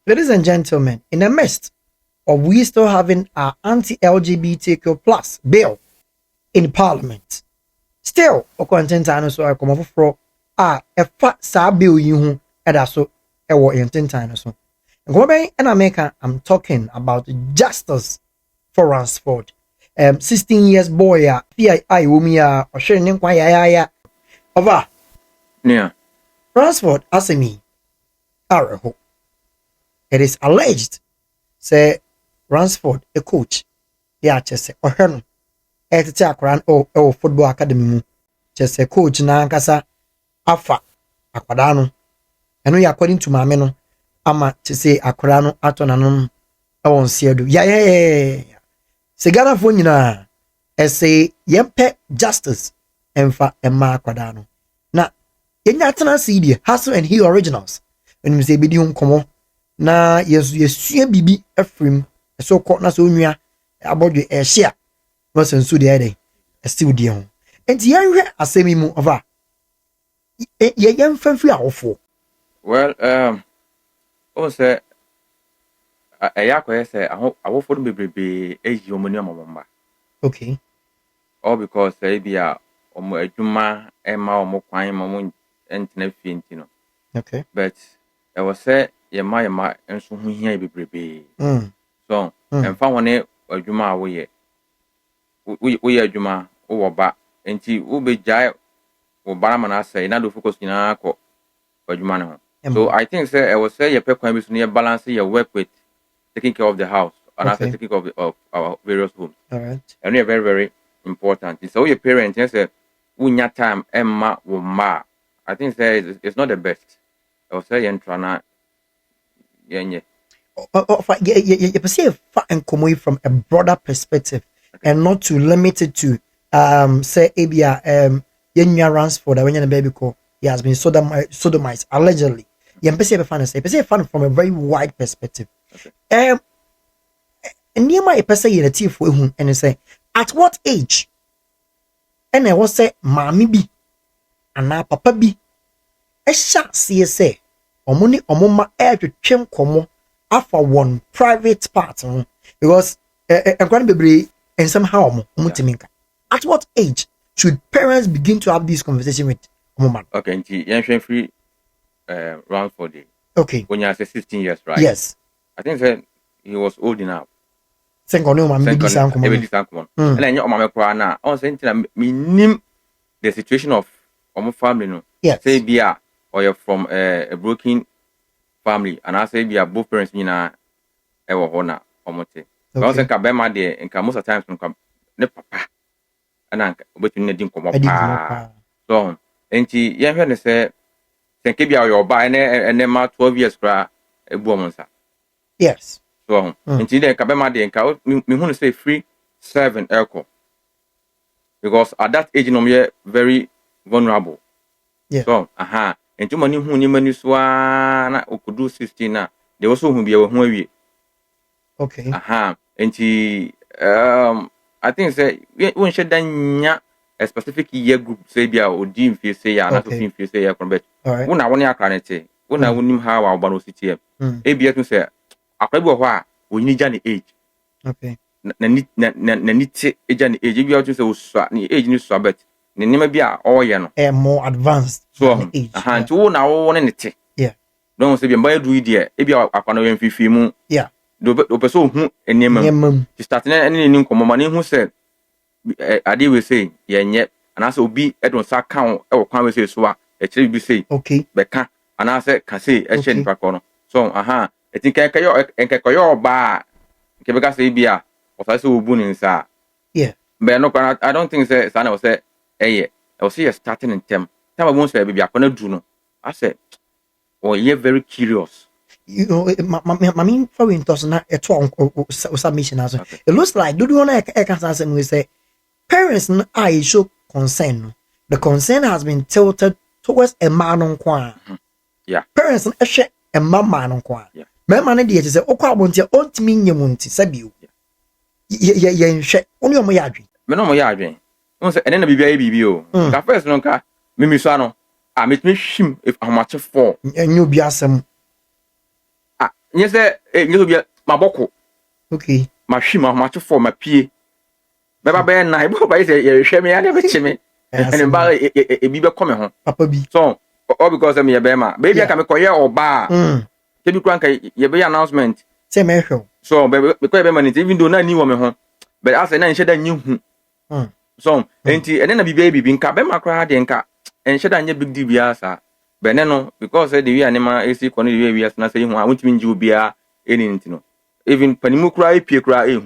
Ladies and gentlemen, in the midst of we still having our anti-LGBTQ plus bill in Parliament, still, Okwantentano so I come over for a fat sa bill you and so a war in so. And America, I'm talking about justice for Ransford. 16 years boy, Umia, or sharing over. Yeah. Ransford Owusu Ansah. It is alleged, say Ransford, a coach, just say, or her, football academy, just a coach, Nankasa, Afa, Aquadano. And we according to my meno, ama to say Aquadano, Autonomy, I won't see you. Yeah. Segana Funina, say, Yempe justice, and fa and ma Aquadano. Now, in that CD, Hustle and He originals, when you say Bidium Como. Na yes bibi afrim so called na so nua about the share was so the day still dey ho enti yanhwe asemi mu over ye yemfamfi awofo. Well, o say ayakoye say awofo no bebrebe eji omoni amomba. Okay. All because say bia omo adwuma ema omo kwan mo entena fienti no. Okay. But I was say yema enso hu hia bebrebe. So emfa woni adwuma wo ye adwuma wo ba enti wo bejai wo bara mana say na do focus nyina ko adwuma ne ho. So I think say I was say your kwan bi so ne balance your work with taking care of the house and also taking care of our various homes. All right. And they are very, very important. So your parents say unya time emma wo ma. I think say it's not the best. I will say yentrana yenye. You perceive and come from a broader perspective, okay, and not to limit it to say abia yenya Ransford when a baby call he has been sodomized allegedly. You perceive fan from a very wide perspective. Okay. And near my person in a thief and say at what age? And I was say mommy be and now papa be a shot CSA or money or mama air to chem como after one private part because I'm going to be and somehow at what age should parents begin to have this conversation with woman? Okay, and free Ransford. Okay. When you say 16 years, right? Yes. I think that he was old enough. And then your mama cry now. I was saying me the situation of my family, no. Yes. Say bia or you're from a broken family, and I say bia both parents mina ever honor omote. But I say kabema there, and most of the times ne papa, and I between the din komo pa. So, and she young say kebia your buy and then ma 12 years cry a woman's. Yes. So, and she then kabema there, and me who say free 7 echo. Because at that age, no, me very vulnerable. Yeah. So, and too many who many swana could do 16 na. They also who be a home. Okay. And she I think say we should then a specific year group say be or deem fee say ya not to feel say ya convert. When I want ya carnate, when I wouldn't how our bano city. ABS to say a credible why we need any age. Okay. Na nit age and age you to say ni age ni so bet. Ni name be all ya no. More advanced age. To na one nit. Yeah. Don't say be buy do it e bia akwana wen fifi mu. Yeah. Do person hu enema. Ti start na any nin komo hu say ade we say yenye and as obi e don sa kan e wo kwan we say so a e kire bi say okay be ka and as ka say e che nipa ko no so e tin kan yo ba nke be ka say bia o fa say obu ni nsa. Yeah. But no, I don't think say sana was say I was see starting in term we won't say baby akona do no. I said oh you're very curious. You know, my main for windows na submission as well. It looks like do you want to we say parents I show concern. The concern has been tilted towards a man on kwa. Yeah. Parents a man on kwa. Yeah. My man dey say okwa bontia ontimi nyemunti sabiu. Yeah, only on my yard. Me no mo yard. Won say ene na bibia o. Ka first no ka me so ano. Meet me shim if how much for. And you be asem. Yes, you be my boko. Okay. My shima, my for my pie. Baba Ben, I hope I say, you share me, I never see me. And in Bala, a be coming home. Papa B. So, all because of me a bema. Baby, I can make a or bar. Tell crank a be announcement. Say, Michael. So, because even though I knew woman home. But as I said, I knew. So, and then I be baby being cabema crowd and cat. And should I need big DBS? But no, because the animal is equal to the areas, not saying I won't mean you be anything. Even Panimu cry, Pia cry.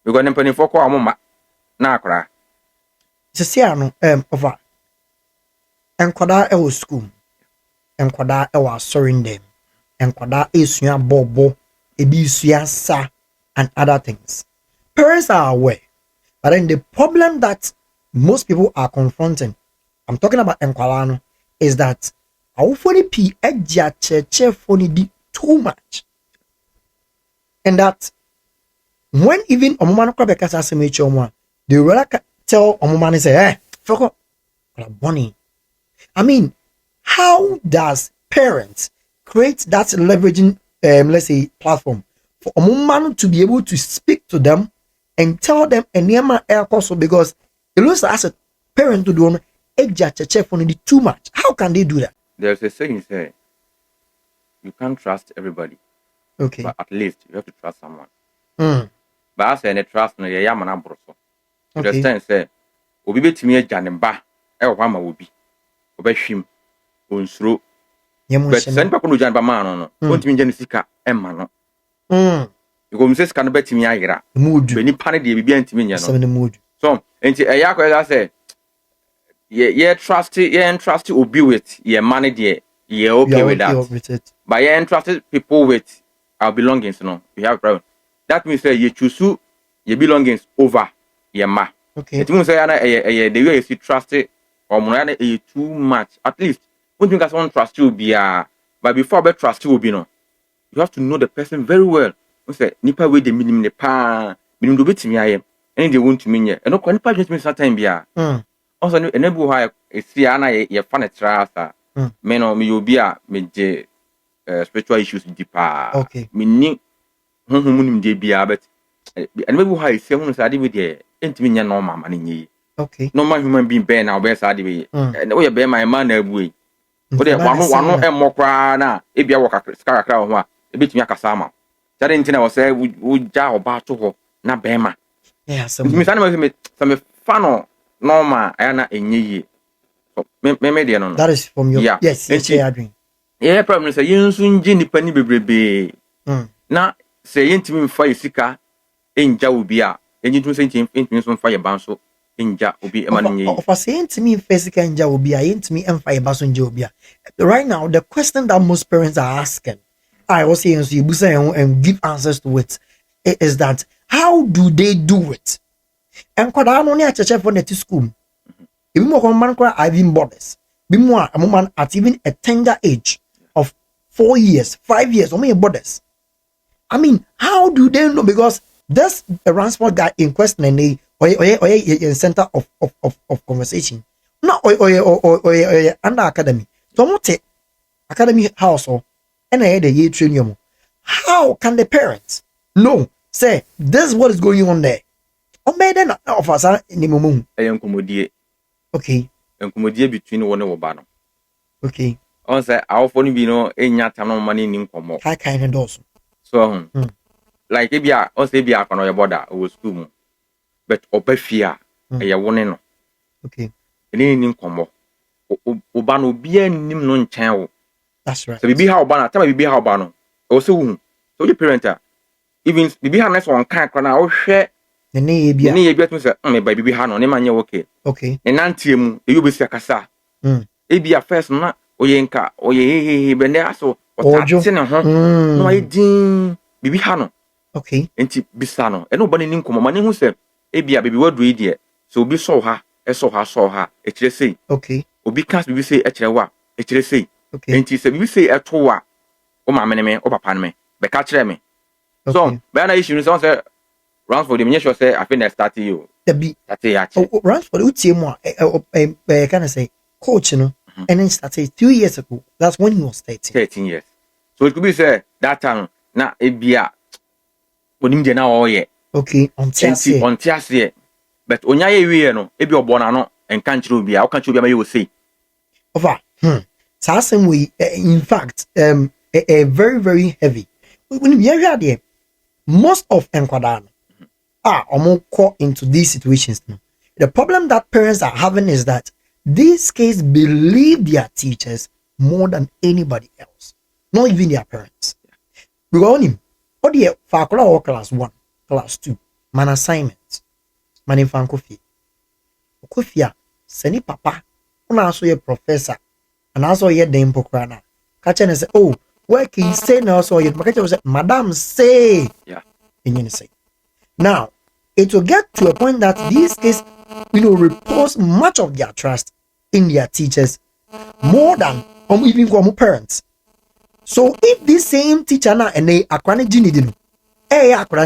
We're going to penny for a moment. Now cry. It's a over. And Quada Ewo school. And Quada Ewa soaring them. And Quada is your bobo, a sa, and other things. Parents are aware. But then the problem that most people are confronting, I'm talking about Enkwalano, is that Aufoni P Edja Cheche Foni di too much. And that when even Omumano Krabeka Sasimicho, they rather tell Omumani say, fuck Bonnie. I mean, how does parents create that leveraging, let's say, platform for Omumano to be able to speak to them and tell them a Nema air also, because it looks as a parent to do too much. How can they do that? There's a saying say you can't trust everybody. Okay. But at least you have to trust someone. But I say any trust no ya man abroso. You understand say obi betimi agya ne ba e wo ama obi. Obehwim onsuro. But send pa kono agya ba man no. Ontimi agya ne sika e ma no. Because say sika no betimi ayira. Be ni pane de bibia ntimi nya no. So enti e ya ko say yeah trust obi with your money there. Yeah, okay with that. But yeah, entrusted people with our belongings, you know, we have a problem. That means that you choose your belongings over your ma. Okay. It means that the way you see trusted or more too much. At least when you guys want trust you be but before be trust you will be no. You have to know the person very well. You say nipa way the minimum the pa minimum do bit me I am. And they want to mean and no nipa just mean certain be also enable how see ana ye fan trust me no me obi a me je spiritual issues deeper. Okay. Me ni honhom de bia but enable how say hunu say with the entimi nya normal man nyi. Okay. Normal human being be na obe say we and we be my man na abu o de wano emokra na e bia wo kakra ho a e betimi akasa ama. Tare ntina wo say wo ja oba to ho na be ma. Yeah, so me some fan normal ana enyi. So me dey no. That is from your yes, I agree. Yeah, problem say yin so nji nipa ni bebrebe. Na say yintimi mfa yisika enja obi a enyi tun say yintimi so mfa ye ban so enja obi e ma nyi. Of say yintimi mfa yisika enja obi a yintimi mfa ye ban so enja obi a. Right now the question that most parents are asking, I was saying so you busa and give answers to it, is that how do they do it? And kwada no ne acheche for net school. If more common cry even borders. Be more a woman at even a tender age of 4 years, 5 years, or more borders. I mean, how do they know? Because this Ransford guy in question and they in center of conversation. No, or under academy. So what academy house or and I had a year training. How can the parents know? Say this is what is going on there. Or maybe not of us in the moment. Okay. Enkomodie between one and one. Okay. On say our phone be no enya tano money in komo. How kind of does. So like if ya on say be a kono your border or school. But obefia e wone no. Okay. Eni in komo. Oba no bia nim no nchen wo. That's right. So bibi ha oba na tell bibi ha oba no. O se wu. So your parent even bibi ha next one kan kra na wo hwe ne ye bia to say me ba bibi ha no ne manye okay. Okay. Ne nantiemu e yo besi akasa. E bia first na oyenka oye bende aso otati ne ho no ai din bibi ha no. Okay. Enti bisa no e no ba ne nkomo ma ne hu se e bia bibi wadu e de so obi so ha e kire sei. Okay. Obi kas bibi sei e kire wa e kire sei. Okay. Enti se bibi sei e to wa o ma me o papa ne me be ka kire me. So be na issue no say Ransford me sure say I think that start you. Be that ya. Ransford utie mo can I say coach no and then started 2 years ago. That's when he was 13 years. So it could be say that time na ebia onim de na oye okay on tiase but onya ye wie no ebi obona no enka nchire obi a oka nchire obi ma ye wo sei over so same way in fact very very heavy when you hear there most of enkwada call into these situations now. The problem that parents are having is that these kids believe their teachers more than anybody else, not even their parents. Because on him, what the faculty or class 1, class 2, man assignments, man in Fankofi. Okofia, seni papa, una also a professor, and also a dame pokrana. Catch and say, oh, where can you say now? So you say, Madam say, yeah, and you say. Now, it will get to a point that these kids, repose much of their trust in their teachers more than even parents. So if this same teacher now and they are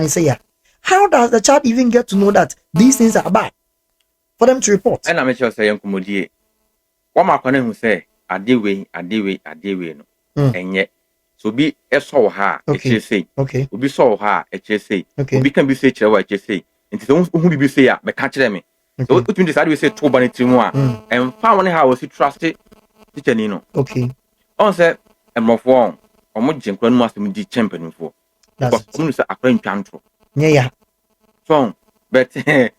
say, how does the child even get to know that these things are bad for them to report? And I make sure say yankumodie. What my kwane hu say adewe no. Enye. So be eso ha e say. Okay. Obi so ha e say. Okay. Obi can be say kire wa e say. Nti so hu bi say ya me ka kire me. So what you decide we say to ban timu a and fa one how we trust teacher ni no. Okay. On say emrofo omo jinkra no asem di champion fo. Because omo say akra ntwantro. Yeah. So but yeah.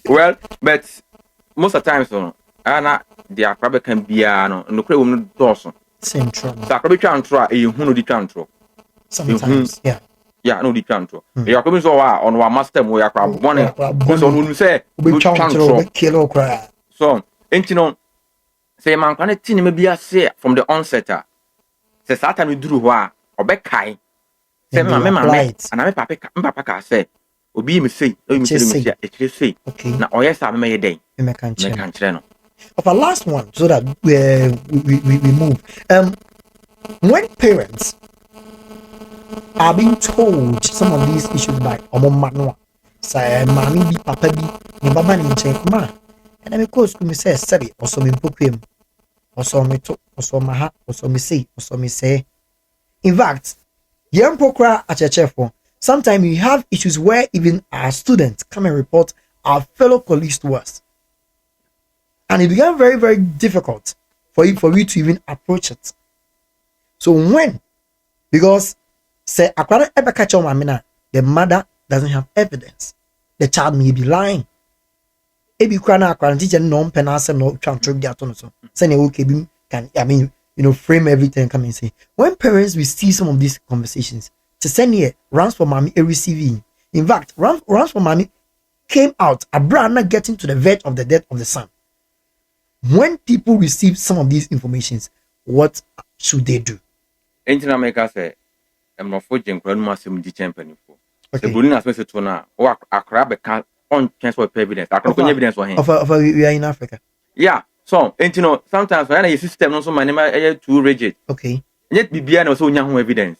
Well, but most of the times no the akra can be no kre wo no doso. Central. So akra be twantro a hu no di twantro. Sometimes, yeah. Yeah, no di twantro. You come so on our master mo yakra bonne. So no say we twantro kilo cry. So, entino say man kan tin me bia say from the onset say satan we duru ho a obekai say me and me papa ka say obi me say me say okay na oyesa me ye den me kan kire no of our last one so that we move when parents are being told some of these issues by omo say mami bi papa bi ni baba ni nche ma and then because school say sabi also me pokem also me to also maha also me say in fact young pokra at chefo sometimes we have issues where even our students come and report our fellow colleagues to us, and it became very very difficult for you to even approach it. So when because say akwara ebe catch on mamina the mother doesn't have evidence, the child may be lying. Ebi kwana akwara teacher no penance no transfer dia to no so say na okay bi can frame everything come and say when parents receive some of these conversations to send here Ransford mommy a receiving. In fact, Ransford mommy came out Abraham not getting to the verge of the death of the son. When people receive some of these informations, what should they do? Entina make us say I'm not for jenkra no asem di champion for. The bullying as to na o akra be can on chance for evidence. Akra ko evidence for him. Of we are in Africa. Yeah. So, sometimes when your system no so my name too rigid. Okay. Yet bibia no so nya ho evidence.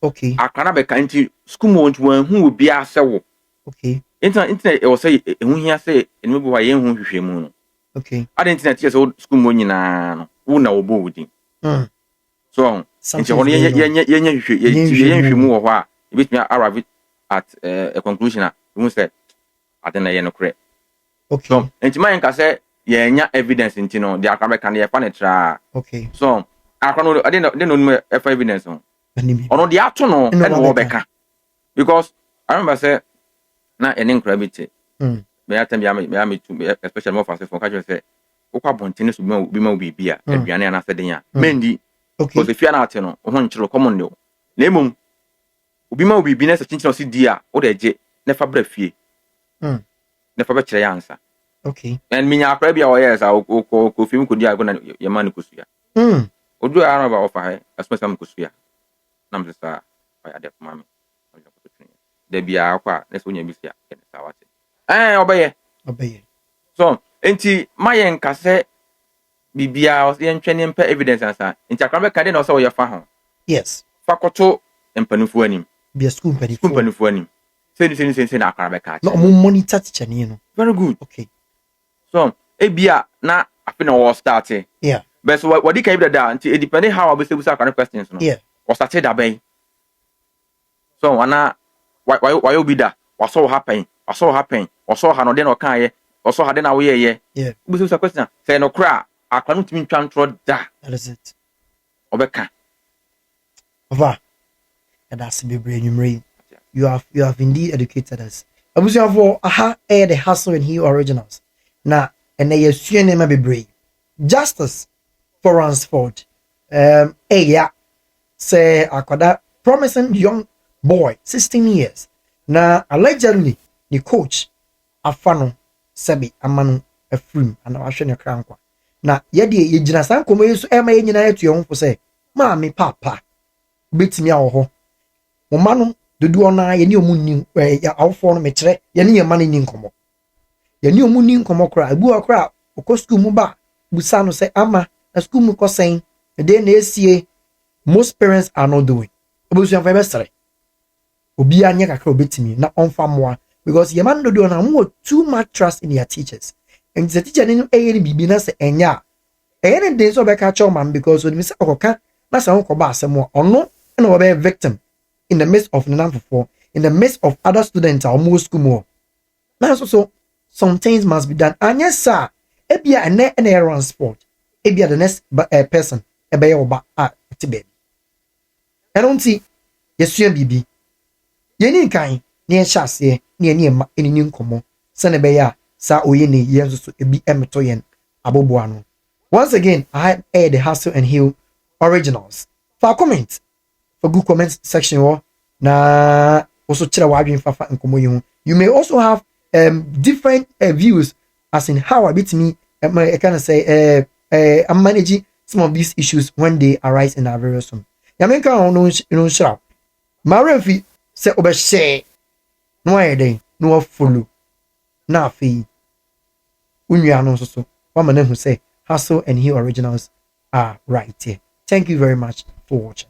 Okay. Akra be kan ti school mo ntwan hu obi asewo. Okay. Internet e wo say ehu hia say enme bo wa ye hu hwehwe mu no. Okay. Ad internet yes school mo nyina no wo na wo bo wudi. So, nti hono ye hwehwe mu wo ho a e betumi arrive at a conclusion a we say adena ye no correct. Okay. So, nti man ka say nya evidence nti no the akra can ye fa ne tra. Okay. So, akra no they no evidence no. Ono the ato no e no beka. Because I remember say na ene nkra bite. Me atem ya me to especially more fast for catch say okwa bontene so bi ma obi a aduane ana seden a mendi. Okay. Because if you are not no ho nchiro common no. Na emom obi ma obi na se chinchino si di a o de je na fa bra fie. Na fa be kire ya ansa. Okay. And minya akra bia o yes o film ko di a go na ye man kusuya. Odu ara ba ofa he especially am kusuya. Na me sa o ya de mama. De bia akwa na so nya bi sia ke sa wate. Obeye. So, enti mayen ka se bibia o ye ntwene mpa evidence ansa. Enti akra be ka de na o se o ye fa ho. Yes. Fakoto empanifu anim. Be school empanifu anim. Say na akra be ka. No mo monitor teacher ni no. Very good. Okay. So, ebia na afi na wo start. Yeah. But so what can you do that? It depends how I be able to answer questions. No? Yeah. or started that bay. So, why you be that? Was so happy, or so happy, or so had no den or can or so had an away, yeah. This is a question. Say no cry, I can't mean control that. That is it. Obeka. Ova. And that's the brain you have indeed educated us. Abusia for aha the hustle and he originals. Na and they assume name be brave. Justice for Ransford. Yeah. Say akwada promising young boy 16 years. Na allegedly the coach afano sebi amanu afrim and ahwe ne krankwa. Na ye de ye gina san komo yesu e ma ye nyina etu ye ho say maami papa betimi awo ho. Mo manu dodo na ye ni omunni ya awfo no mekere ye ni ye ma ni nkomo. Ye ni omunni nkomo kra ebu akra okọ school mu ba busa no say ama na school mu ko sen de na esie most parents are not doing. Obusu anfa besere. Obi anya kakra obetimi na onfa moa because ye man dodo na mo too much trust in their teachers. And the teacher ni ni bibi na say enya. Any day so be catch man because when me say okoka na say onko ba asemo ono na we be victim in the midst of nanfofo, in the midst of other students or more school more. Now so some things must be done. And yes sir, ebia ene Ransford, ebia the next person ebe ye oba tibe. I don't see yesu bibi. Ye ni kan ne hyase ne ne ma eni nkomo se ne be ya sa oye ne ye nso so ebi emeto yen aboboano. Once again, I have the Hustle and Heal originals. For comment, for good comment section, na also chira wadwin fafa nkomo yi ho. You may also have different views as in how I bit me I kind of say I'm managing some of these issues when they arise in our various home. Ya menka no shira. Marefi say obehye no ayede no follow na afi unua no so wa mane hu say Hustle and Heal originals are right here. Thank you very much for watching.